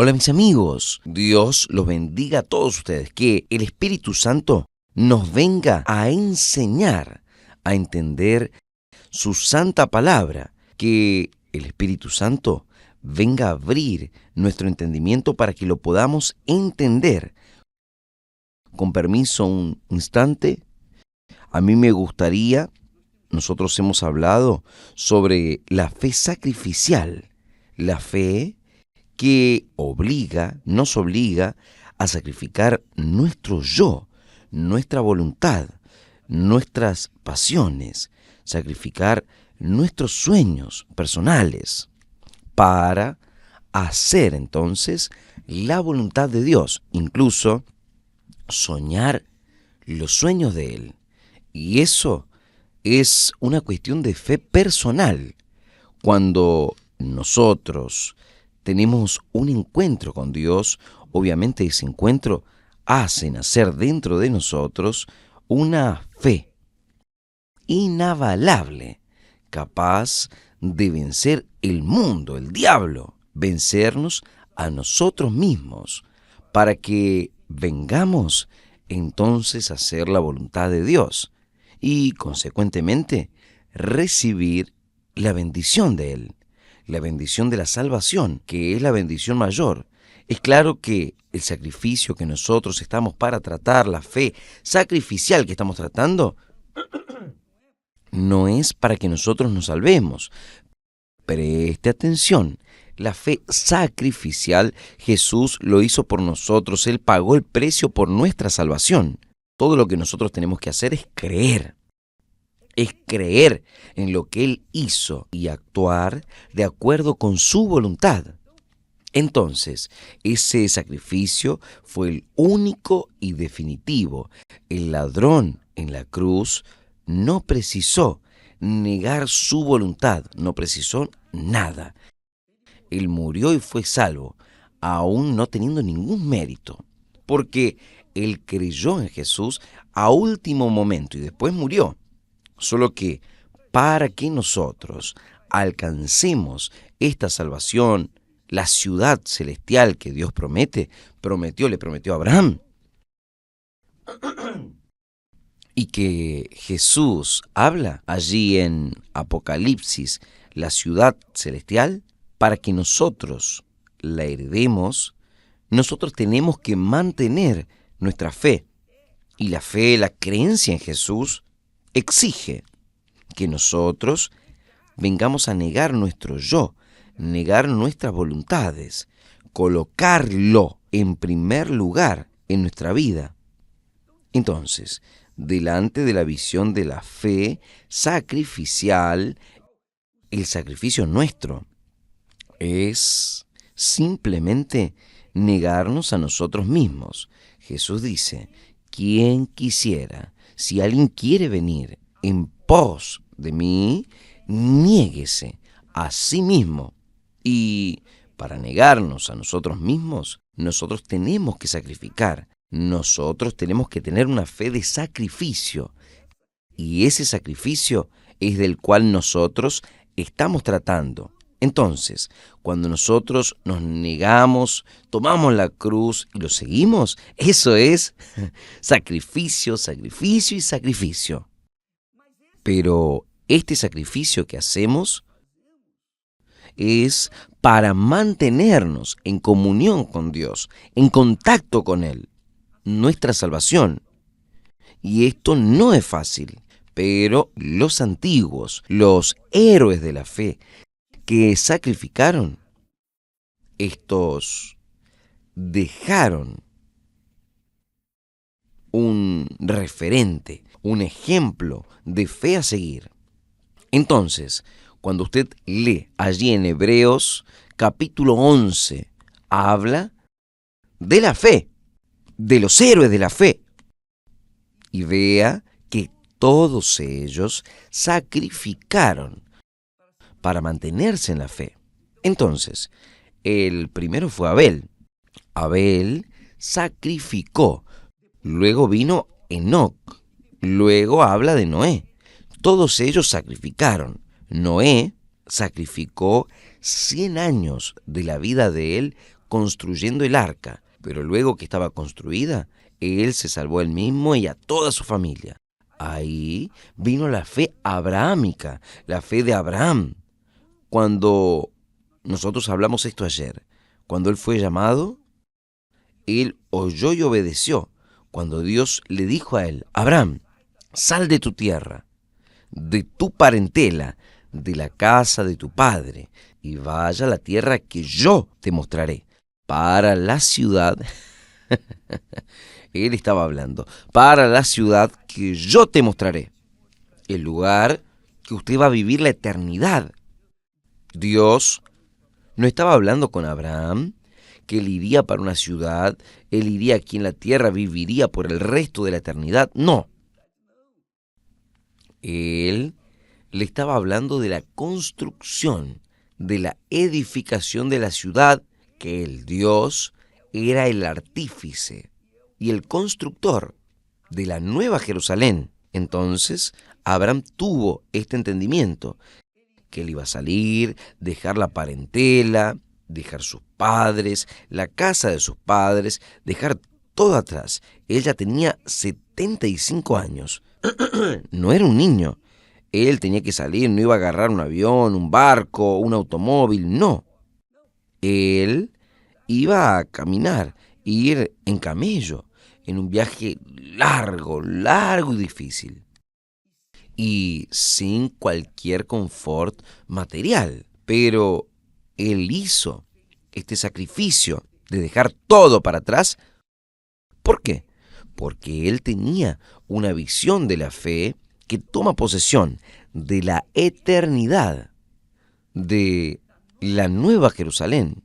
Hola mis amigos, Dios los bendiga a todos ustedes, que el Espíritu Santo nos venga a enseñar a entender su santa palabra, que el Espíritu Santo venga a abrir nuestro entendimiento para que lo podamos entender. Con permiso, un instante, a mí me gustaría, nosotros hemos hablado sobre la fe sacrificial, la fe que nos obliga a sacrificar nuestro yo, nuestra voluntad, nuestras pasiones, sacrificar nuestros sueños personales para hacer entonces la voluntad de Dios, incluso soñar los sueños de Él. Y eso es una cuestión de fe personal. Cuando nosotros tenemos un encuentro con Dios, obviamente ese encuentro hace nacer dentro de nosotros una fe inavalable, capaz de vencer el mundo, el diablo, vencernos a nosotros mismos, para que vengamos entonces a hacer la voluntad de Dios y, consecuentemente, recibir la bendición de Él, la bendición de la salvación, que es la bendición mayor. Es claro que el sacrificio que nosotros estamos para tratar, la fe sacrificial que estamos tratando, no es para que nosotros nos salvemos. Preste atención, la fe sacrificial Jesús lo hizo por nosotros, Él pagó el precio por nuestra salvación. Todo lo que nosotros tenemos que hacer es creer en lo que Él hizo y actuar de acuerdo con su voluntad. Entonces, ese sacrificio fue el único y definitivo. El ladrón en la cruz no precisó negar su voluntad, no precisó nada. Él murió y fue salvo, aún no teniendo ningún mérito, porque Él creyó en Jesús a último momento y después murió. Solo que para que nosotros alcancemos esta salvación, la ciudad celestial que Dios le prometió a Abraham, y que Jesús habla allí en Apocalipsis, la ciudad celestial, para que nosotros la heredemos, nosotros tenemos que mantener nuestra fe. Y la fe, la creencia en Jesús, exige que nosotros vengamos a negar nuestro yo, negar nuestras voluntades, colocarlo en primer lugar en nuestra vida. Entonces, delante de la visión de la fe sacrificial, el sacrificio nuestro es simplemente negarnos a nosotros mismos. Jesús dice, quien quisiera, si alguien quiere venir en pos de mí, niéguese a sí mismo. Y para negarnos a nosotros mismos, nosotros tenemos que sacrificar. Nosotros tenemos que tener una fe de sacrificio. Y ese sacrificio es del cual nosotros estamos tratando. Entonces, cuando nosotros nos negamos, tomamos la cruz y lo seguimos, eso es sacrificio, sacrificio y sacrificio. Pero este sacrificio que hacemos es para mantenernos en comunión con Dios, en contacto con Él, nuestra salvación. Y esto no es fácil, pero los antiguos, los héroes de la fe, que sacrificaron, estos dejaron un referente, un ejemplo de fe a seguir. Entonces, cuando usted lee allí en Hebreos capítulo 11, habla de la fe, de los héroes de la fe, y vea que todos ellos sacrificaron para mantenerse en la fe. Entonces, el primero fue Abel. Abel sacrificó. Luego vino Enoc. Luego habla de Noé. Todos ellos sacrificaron. Noé sacrificó 100 años de la vida de él construyendo el arca, pero luego que estaba construida, él se salvó él mismo y a toda su familia. Ahí vino la fe abrahámica, la fe de Abraham. Cuando nosotros hablamos esto ayer, cuando él fue llamado, él oyó y obedeció. Cuando Dios le dijo a él: Abraham, sal de tu tierra, de tu parentela, de la casa de tu padre, y vaya a la tierra que yo te mostraré, para la ciudad. Él estaba hablando, para la ciudad que yo te mostraré, el lugar que usted va a vivir la eternidad. Dios no estaba hablando con Abraham que él iría para una ciudad, él iría aquí en la tierra, viviría por el resto de la eternidad. No. Él le estaba hablando de la construcción, de la edificación de la ciudad, que el Dios era el artífice y el constructor de la nueva Jerusalén. Entonces, Abraham tuvo este entendimiento, que él iba a salir, dejar la parentela, dejar sus padres, la casa de sus padres, dejar todo atrás. Él ya tenía 75 años. No era un niño. Él tenía que salir, no iba a agarrar un avión, un barco, un automóvil, no. Él iba a caminar, ir en camello, en un viaje largo, largo y difícil. Y sin cualquier confort material. Pero él hizo este sacrificio de dejar todo para atrás. ¿Por qué? Porque él tenía una visión de la fe que toma posesión de la eternidad, de la nueva Jerusalén.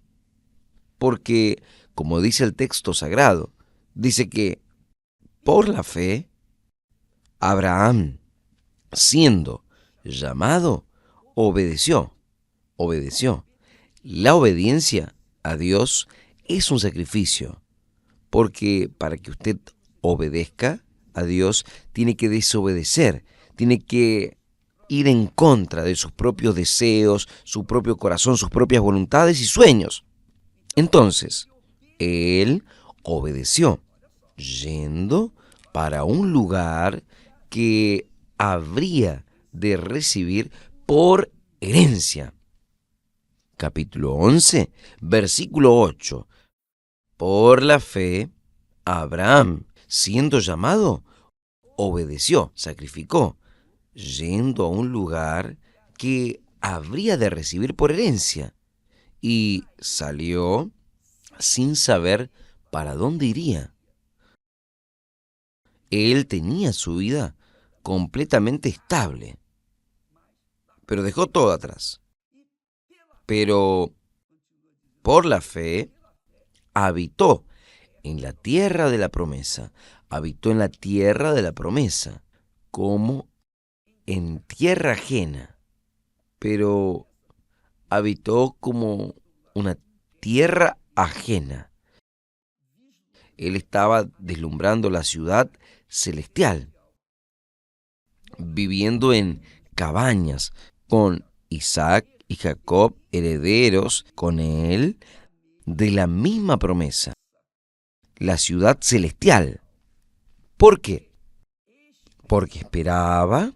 Porque, como dice el texto sagrado, dice que por la fe, Abraham, siendo llamado, obedeció. La obediencia a Dios es un sacrificio, porque para que usted obedezca a Dios, tiene que desobedecer, tiene que ir en contra de sus propios deseos, su propio corazón, sus propias voluntades y sueños. Entonces, él obedeció, yendo para un lugar que habría de recibir por herencia. Capítulo 11, versículo 8. Por la fe, Abraham, siendo llamado, obedeció, sacrificó, yendo a un lugar que habría de recibir por herencia, y salió sin saber para dónde iría. Él tenía su vida completamente estable, pero dejó todo atrás. Pero por la fe habitó en la tierra de la promesa, como en tierra ajena, pero habitó como una tierra ajena. Él estaba deslumbrando la ciudad celestial, viviendo en cabañas con Isaac y Jacob, herederos con él de la misma promesa, la ciudad celestial. ¿Por qué? Porque esperaba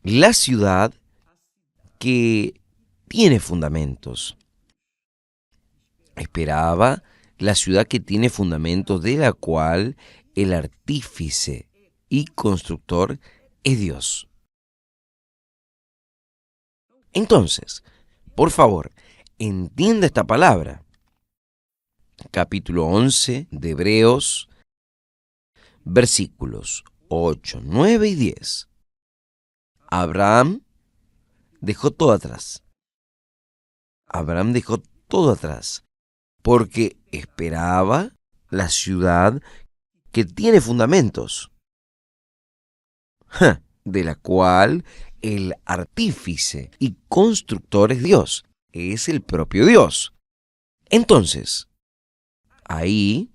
la ciudad que tiene fundamentos. Esperaba la ciudad que tiene fundamentos, de la cual el artífice y constructor es Dios. Entonces, por favor, entienda esta palabra. Capítulo 11 de Hebreos, versículos 8, 9 y 10. Abraham dejó todo atrás. Porque esperaba la ciudad que tiene fundamentos, de la cual el artífice y constructor es Dios, es el propio Dios. Entonces, ahí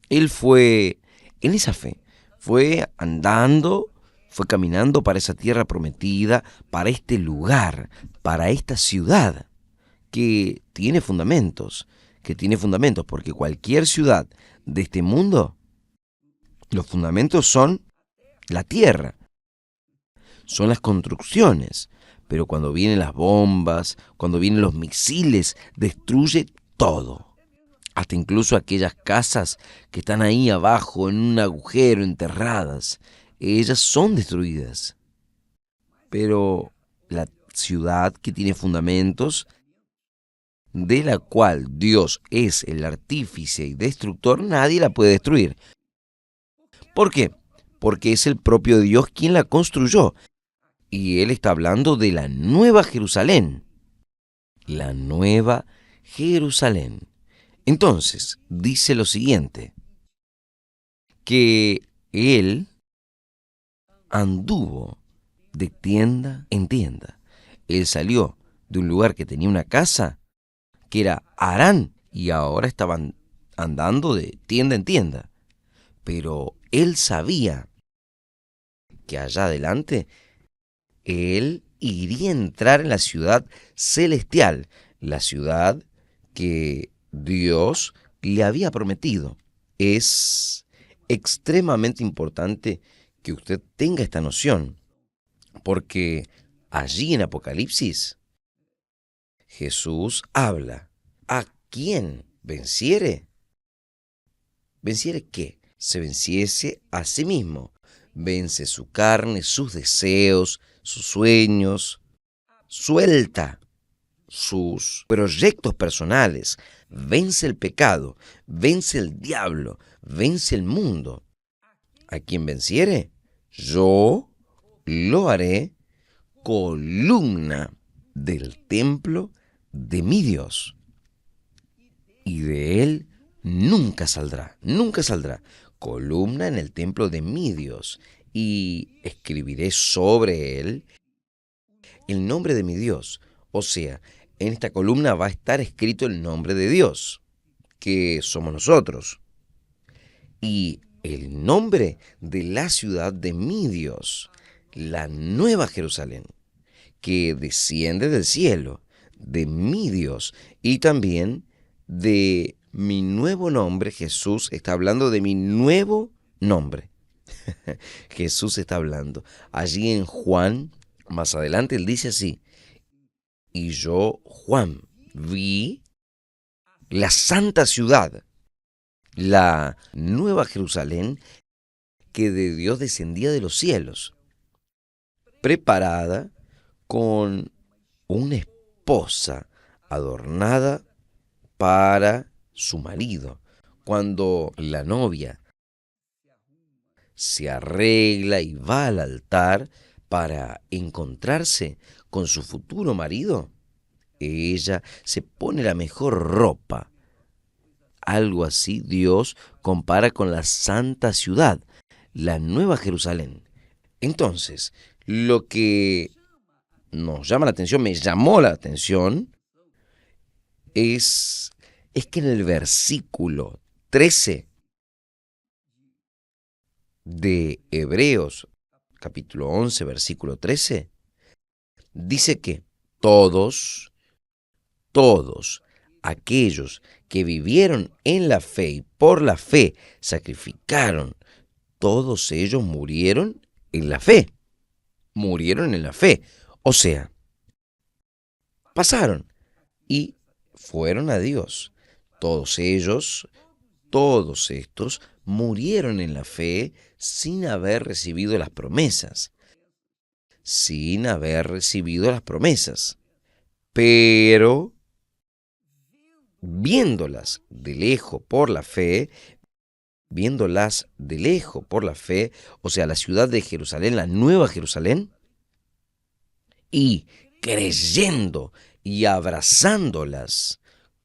él fue, en esa fe, fue andando, fue caminando para esa tierra prometida, para este lugar, para esta ciudad que tiene fundamentos, porque cualquier ciudad de este mundo, los fundamentos son la tierra, son las construcciones, pero cuando vienen las bombas, cuando vienen los misiles, destruye todo. Hasta incluso aquellas casas que están ahí abajo en un agujero, enterradas, ellas son destruidas. Pero la ciudad que tiene fundamentos, de la cual Dios es el artífice y destructor, nadie la puede destruir. ¿Por qué? Porque es el propio Dios quien la construyó. Y Él está hablando de la Nueva Jerusalén. La Nueva Jerusalén. Entonces, dice lo siguiente, que Él anduvo de tienda en tienda. Él salió de un lugar que tenía una casa, que era Harán, y ahora estaban andando de tienda en tienda. Pero Él sabía que allá adelante Él iría a entrar en la ciudad celestial, la ciudad que Dios le había prometido. Es extremadamente importante que usted tenga esta noción, porque allí en Apocalipsis Jesús habla: ¿a quién venciere? ¿Venciere qué? Se venciese a sí mismo. Vence su carne, sus deseos, sus sueños, suelta sus proyectos personales, vence el pecado, vence el diablo, vence el mundo. ¿A quién venciere? Yo lo haré columna del templo de mi Dios, y de él nunca saldrá, nunca saldrá. Columna en el templo de mi Dios, y escribiré sobre él el nombre de mi Dios. O sea, en esta columna va a estar escrito el nombre de Dios, que somos nosotros, y el nombre de la ciudad de mi Dios, la Nueva Jerusalén, que desciende del cielo, de mi Dios, y también de mi nuevo nombre. Jesús está hablando de mi nuevo nombre. Jesús está hablando. Allí en Juan, más adelante, él dice así: y yo, Juan, vi la santa ciudad, la Nueva Jerusalén, que de Dios descendía de los cielos, preparada con una esposa adornada para su marido. Cuando la novia se arregla y va al altar para encontrarse con su futuro marido, ella se pone la mejor ropa. Algo así Dios compara con la santa ciudad, la Nueva Jerusalén. Entonces, lo que nos llama la atención, me llamó la atención, es que en el versículo 13 de Hebreos, capítulo 11, versículo 13, dice que todos aquellos que vivieron en la fe y por la fe sacrificaron, todos ellos murieron en la fe. Murieron en la fe. O sea, pasaron y fueron a Dios. Todos ellos, todos estos, murieron en la fe sin haber recibido las promesas. Sin haber recibido las promesas. Pero viéndolas de lejos por la fe, o sea, la ciudad de Jerusalén, la Nueva Jerusalén, y creyendo y abrazándolas,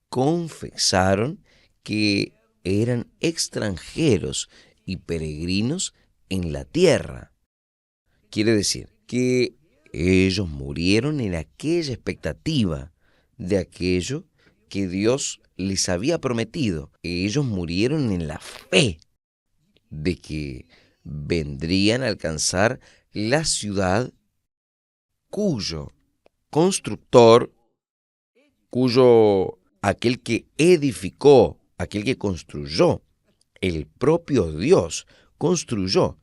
confesaron que eran extranjeros y peregrinos en la tierra. Quiere decir que ellos murieron en aquella expectativa de aquello que Dios les había prometido. Ellos murieron en la fe de que vendrían a alcanzar la ciudad cuyo constructor, aquel que edificó, aquel que construyó, el propio Dios construyó.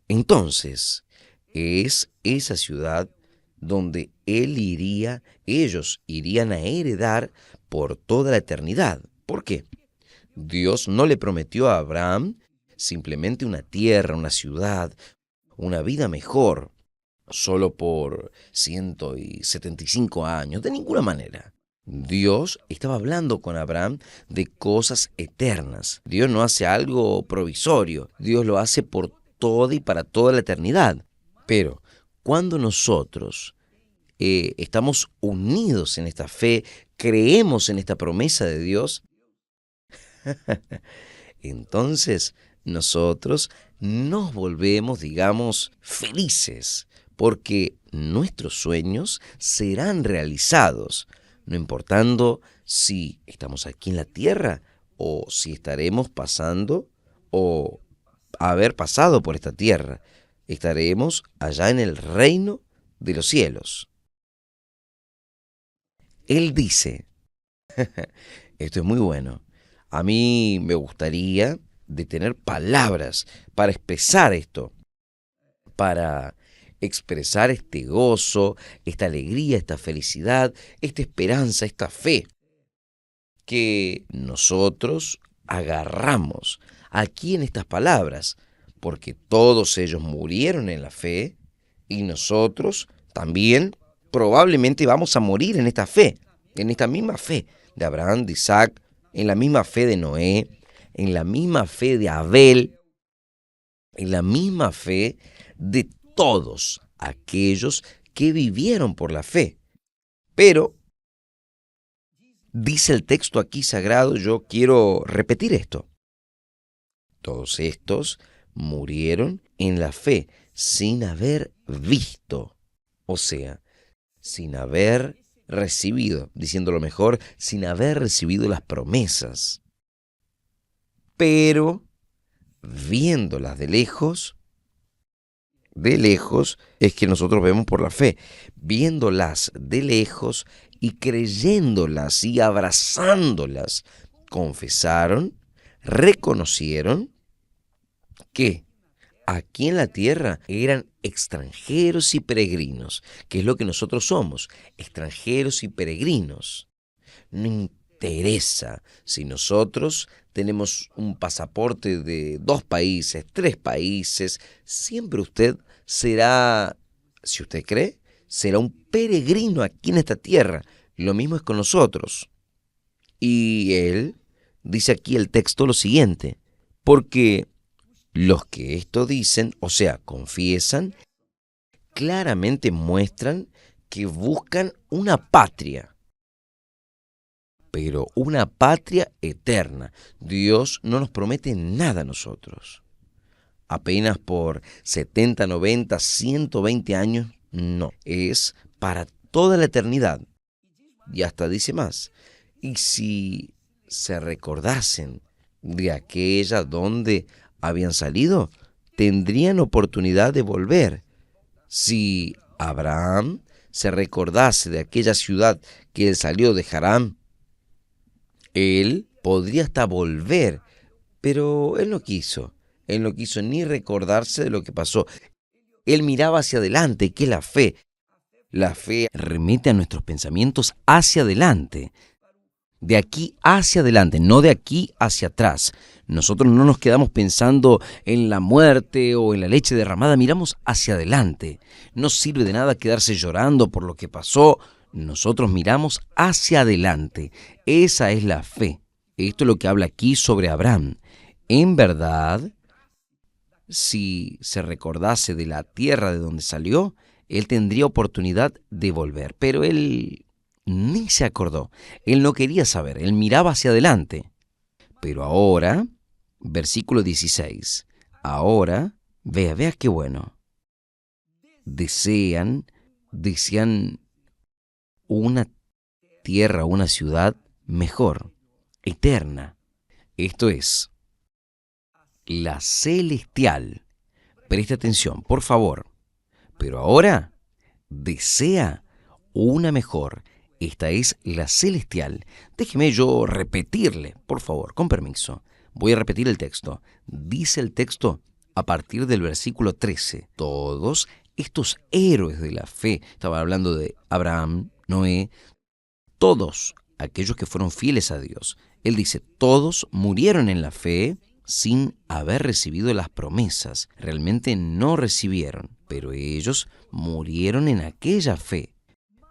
Entonces, es esa ciudad donde ellos irían a heredar por toda la eternidad. ¿Por qué? Dios no le prometió a Abraham simplemente una tierra, una ciudad, una vida mejor, solo por 175 años, de ninguna manera. Dios estaba hablando con Abraham de cosas eternas. Dios no hace algo provisorio, Dios lo hace por toda y para toda la eternidad. Pero cuando nosotros estamos unidos en esta fe, creemos en esta promesa de Dios, entonces nosotros nos volvemos, digamos, felices, porque nuestros sueños serán realizados, no importando si estamos aquí en la tierra o si estaremos pasando o haber pasado por esta tierra. Estaremos allá en el reino de los cielos. Él dice, esto es muy bueno, a mí me gustaría de tener palabras para expresar esto, para expresar este gozo, esta alegría, esta felicidad, esta esperanza, esta fe que nosotros agarramos aquí en estas palabras, porque todos ellos murieron en la fe y nosotros también probablemente vamos a morir en esta fe, en esta misma fe de Abraham, de Isaac, en la misma fe de Noé, en la misma fe de Abel, en la misma fe de todos aquellos que vivieron por la fe. Pero, dice el texto aquí sagrado, yo quiero repetir esto. Todos estos murieron en la fe sin haber visto, o sea, sin haber recibido, diciéndolo mejor, sin haber recibido las promesas. Pero, viéndolas de lejos es que nosotros vemos por la fe, viéndolas de lejos y creyéndolas y abrazándolas, confesaron, reconocieron que aquí en la tierra eran extranjeros y peregrinos, que es lo que nosotros somos, extranjeros y peregrinos. No interesa si nosotros tenemos un pasaporte de 2 países, 3 países, siempre usted será, si usted cree, será un peregrino aquí en esta tierra. Lo mismo es con nosotros. Y él dice aquí el texto lo siguiente, porque los que esto dicen, o sea, confiesan, claramente muestran que buscan una patria, pero una patria eterna. Dios no nos promete nada a nosotros. Apenas por 70, 90, 120 años, no. Es para toda la eternidad. Y hasta dice más. Y si se recordasen de aquella donde habían salido, tendrían oportunidad de volver. Si Abraham se recordase de aquella ciudad que él salió de Harán, él podría hasta volver, pero él no quiso. Él no quiso ni recordarse de lo que pasó. Él miraba hacia adelante, que es la fe. La fe remite a nuestros pensamientos hacia adelante. De aquí hacia adelante, no de aquí hacia atrás. Nosotros no nos quedamos pensando en la muerte o en la leche derramada, miramos hacia adelante. No sirve de nada quedarse llorando por lo que pasó. Nosotros miramos hacia adelante. Esa es la fe. Esto es lo que habla aquí sobre Abraham. En verdad, si se recordase de la tierra de donde salió, él tendría oportunidad de volver. Pero él ni se acordó. Él no quería saber. Él miraba hacia adelante. Pero ahora, versículo 16. Ahora, vea qué bueno. Desean una tierra, una ciudad mejor, eterna. Esto es, la celestial. Presta atención, por favor. Pero ahora desea una mejor, esta es la celestial. Déjeme yo repetirle, por favor, con permiso. Voy a repetir el texto. Dice el texto a partir del versículo 13. Todos estos héroes de la fe, estaba hablando de Abraham, Noé, todos aquellos que fueron fieles a Dios. Él dice, todos murieron en la fe sin haber recibido las promesas. Realmente no recibieron, pero ellos murieron en aquella fe.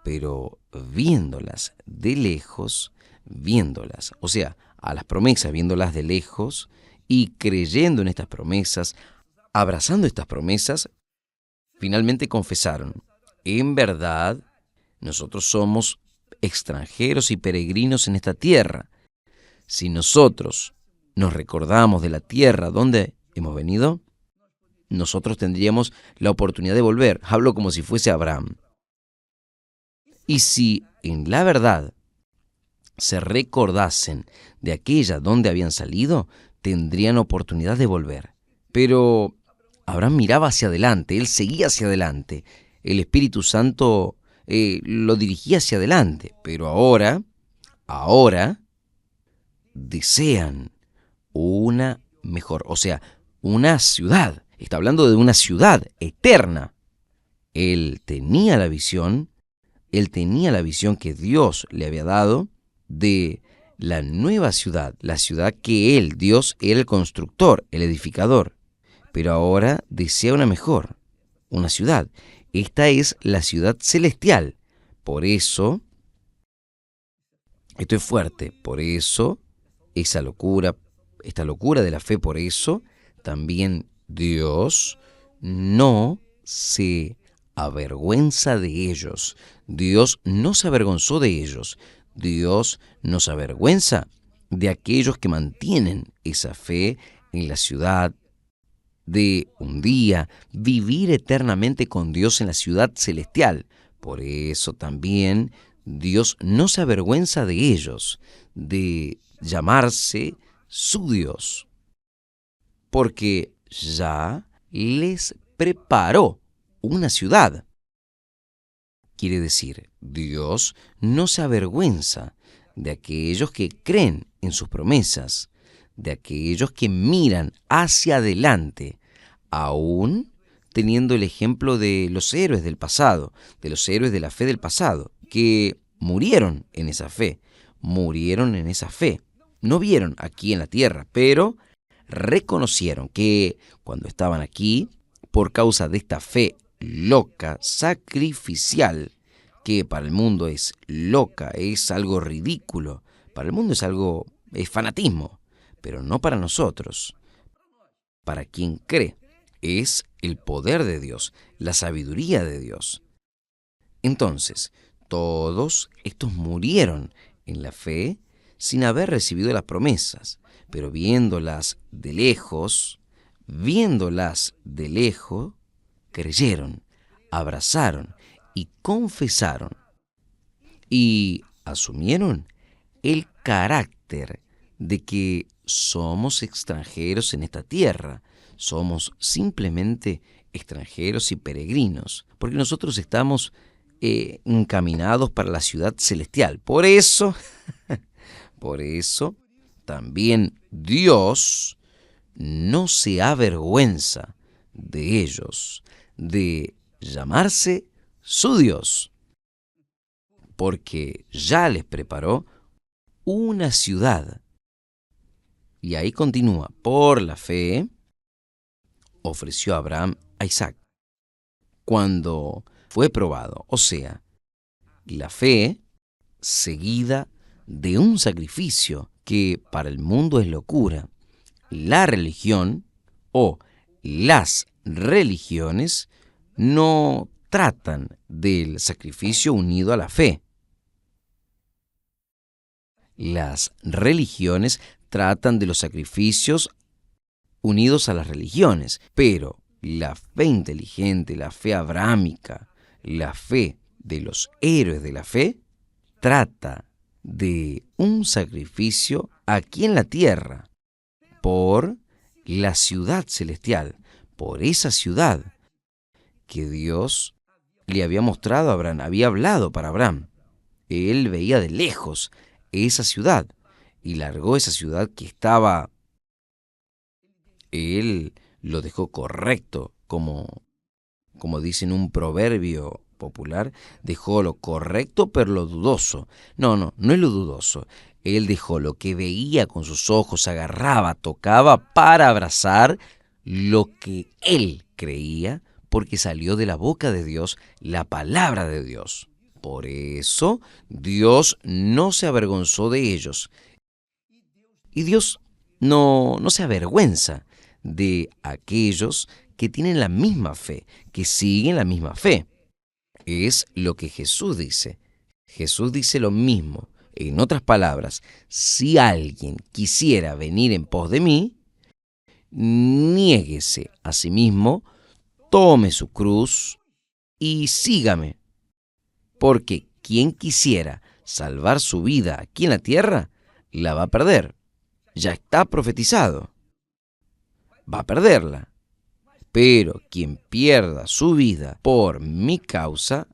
Pero viéndolas de lejos, o sea, a las promesas, viéndolas de lejos y creyendo en estas promesas, abrazando estas promesas, finalmente confesaron, en verdad, nosotros somos extranjeros y peregrinos en esta tierra. Si nosotros nos recordamos de la tierra donde hemos venido, nosotros tendríamos la oportunidad de volver. Hablo como si fuese Abraham. Y si en la verdad se recordasen de aquella donde habían salido, tendrían oportunidad de volver. Pero Abraham miraba hacia adelante, él seguía hacia adelante. El Espíritu Santo lo dirigía hacia adelante. Pero ahora desean una mejor, o sea, una ciudad. Está hablando de una ciudad eterna. Él tenía la visión que Dios le había dado de la nueva ciudad, la ciudad que él, Dios, era el constructor, el edificador. Pero ahora desea una mejor, una ciudad. Esta es la ciudad celestial. Por eso, esto es fuerte, por eso, esta locura de la fe, por eso, también Dios no se avergüenza de ellos. Dios no se avergonzó de ellos. Dios no se avergüenza de aquellos que mantienen esa fe en la ciudad, de un día vivir eternamente con Dios en la ciudad celestial. Por eso también Dios no se avergüenza de ellos, de llamarse su Dios, porque ya les preparó una ciudad. Quiere decir, Dios no se avergüenza de aquellos que creen en sus promesas, de aquellos que miran hacia adelante, aún teniendo el ejemplo de los héroes del pasado, de los héroes de la fe del pasado, que murieron en esa fe, no vieron aquí en la tierra, pero reconocieron que cuando estaban aquí, por causa de esta fe loca, sacrificial, que para el mundo es loca, es algo ridículo, para el mundo es fanatismo, pero no para nosotros. Para quien cree, es el poder de Dios, la sabiduría de Dios. Entonces, todos estos murieron en la fe sin haber recibido las promesas, pero viéndolas de lejos, creyeron, abrazaron y confesaron y asumieron el carácter de que somos extranjeros en esta tierra, somos simplemente extranjeros y peregrinos, porque nosotros estamos encaminados para la ciudad celestial. Por eso también Dios no se avergüenza de ellos, de llamarse su Dios, porque ya les preparó una ciudad. Y ahí continúa, por la fe ofreció a Abraham a Isaac cuando fue probado, o sea, la fe seguida de un sacrificio que para el mundo es locura. La religión o las religiones no tratan del sacrificio unido a la fe. Las religiones tratan de los sacrificios unidos a las religiones, pero la fe inteligente, la fe abrahámica, la fe de los héroes de la fe, trata de un sacrificio aquí en la tierra, por la ciudad celestial, por esa ciudad que Dios le había mostrado a Abraham, había hablado para Abraham. Él veía de lejos esa ciudad y largó esa ciudad que estaba. Él lo dejó correcto, como dice en un proverbio popular, dejó lo correcto pero lo dudoso. No es lo dudoso. Él dejó lo que veía con sus ojos, agarraba, tocaba para abrazar lo que él creía, porque salió de la boca de Dios la palabra de Dios. Por eso Dios no se avergonzó de ellos. Y Dios no se avergüenza de aquellos que tienen la misma fe, que siguen la misma fe. Es lo que Jesús dice. Jesús dice lo mismo. En otras palabras, si alguien quisiera venir en pos de mí, niéguese a sí mismo, tome su cruz y sígame. Porque quien quisiera salvar su vida aquí en la tierra, la va a perder. Ya está profetizado. Va a perderla. Pero quien pierda su vida por mi causa,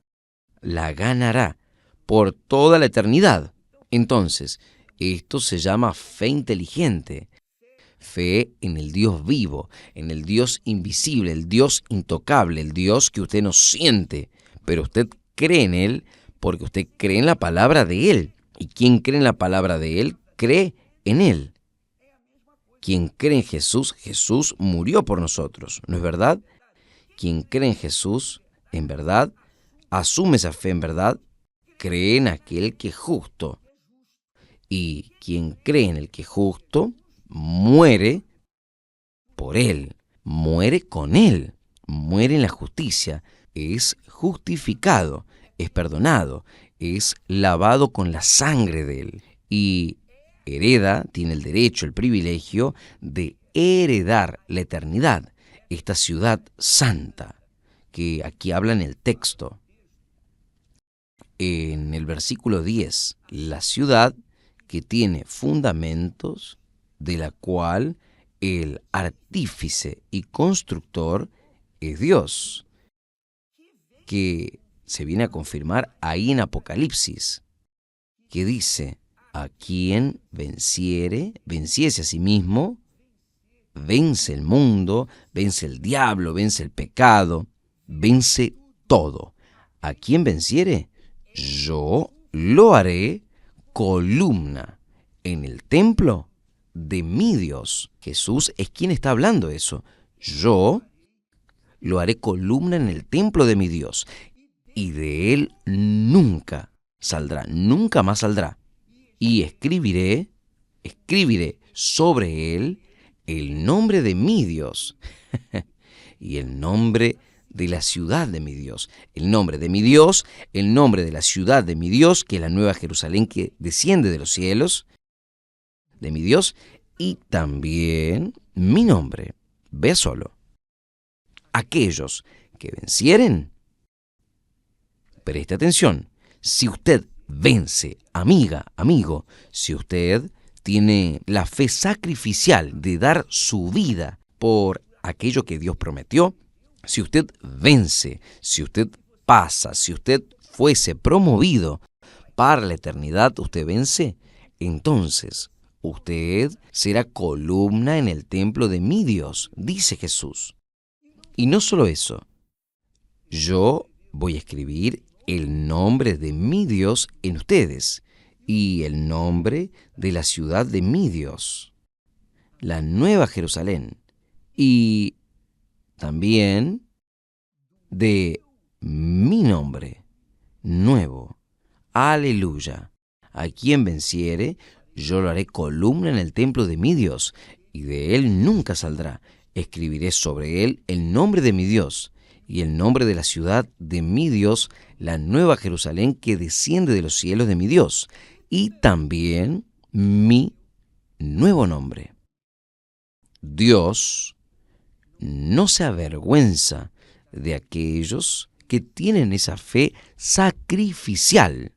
la ganará por toda la eternidad. Entonces, esto se llama fe inteligente, fe en el Dios vivo, en el Dios invisible, el Dios intocable, el Dios que usted no siente, pero usted cree en Él porque usted cree en la palabra de Él. Y quien cree en la palabra de Él, cree en Él. Quien cree en Jesús, Jesús murió por nosotros, ¿no es verdad? Quien cree en Jesús, en verdad, asume esa fe en verdad, cree en aquel que es justo. Y quien cree en el que es justo, muere por Él, muere con Él, muere en la justicia, es justificado, es perdonado, es lavado con la sangre de Él. Y tiene el derecho, el privilegio de heredar la eternidad, esta ciudad santa, que aquí habla en el texto. En el versículo 10, la ciudad que tiene fundamentos, de la cual el artífice y constructor es Dios, que se viene a confirmar ahí en Apocalipsis, que dice: a quien venciese a sí mismo, vence el mundo, vence el diablo, vence el pecado, vence todo. A quien venciere, yo lo haré columna en el templo de mi Dios. Jesús es quien está hablando eso. Yo lo haré columna en el templo de mi Dios, y de él nunca saldrá, nunca más saldrá. Y escribiré sobre él el nombre de mi Dios y el nombre de la ciudad de mi Dios. El nombre de mi Dios, el nombre de la ciudad de mi Dios, que es la nueva Jerusalén que desciende de los cielos, de mi Dios, y también mi nombre. Vea solo. Aquellos que vencieren, preste atención, si usted vence, amiga, amigo, si usted tiene la fe sacrificial de dar su vida por aquello que Dios prometió, si usted vence, si usted pasa, si usted fuese promovido para la eternidad, usted vence, entonces usted será columna en el templo de mi Dios, dice Jesús. Y no solo eso, yo voy a escribir el nombre de mi Dios en ustedes y el nombre de la ciudad de mi Dios, la nueva Jerusalén, y también de mi nombre nuevo. Aleluya. A quien venciere, yo lo haré columna en el templo de mi Dios, y de él nunca saldrá. Escribiré sobre él el nombre de mi Dios y el nombre de la ciudad de mi Dios, la nueva Jerusalén que desciende de los cielos de mi Dios, y también mi nuevo nombre. Dios no se avergüenza de aquellos que tienen esa fe sacrificial.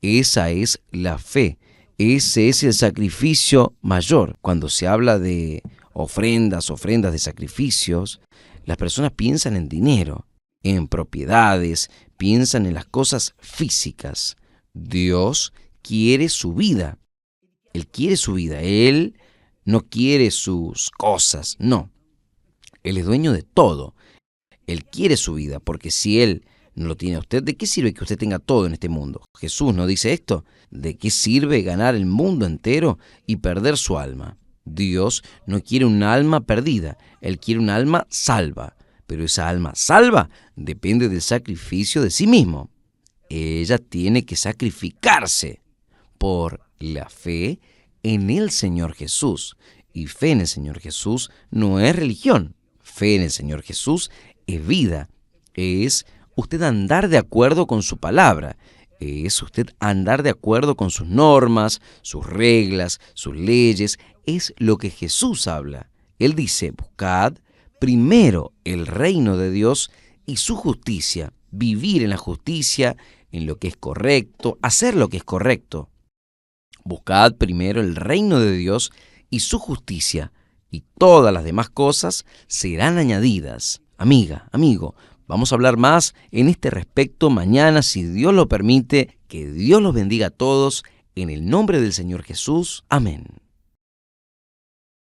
Esa es la fe, ese es el sacrificio mayor. Cuando se habla de ofrendas de sacrificios, las personas piensan en dinero, en propiedades, piensan en las cosas físicas. Dios quiere su vida. Él quiere su vida. Él no quiere sus cosas. No. Él es dueño de todo. Él quiere su vida, porque si Él no lo tiene a usted, ¿de qué sirve que usted tenga todo en este mundo? Jesús no dice esto. ¿De qué sirve ganar el mundo entero y perder su alma? Dios no quiere un alma perdida. Él quiere un alma salva. Pero esa alma salva depende del sacrificio de sí mismo. Ella tiene que sacrificarse por la fe en el Señor Jesús. Y fe en el Señor Jesús no es religión. Fe en el Señor Jesús es vida. Es usted andar de acuerdo con su palabra. Es usted andar de acuerdo con sus normas, sus reglas, sus leyes. Es lo que Jesús habla. Él dice, buscad primero el reino de Dios y su justicia. Vivir en la justicia, en lo que es correcto, hacer lo que es correcto. Buscad primero el reino de Dios y su justicia, y todas las demás cosas serán añadidas. Amiga, amigo, vamos a hablar más en este respecto mañana, si Dios lo permite. Que Dios los bendiga a todos, en el nombre del Señor Jesús. Amén.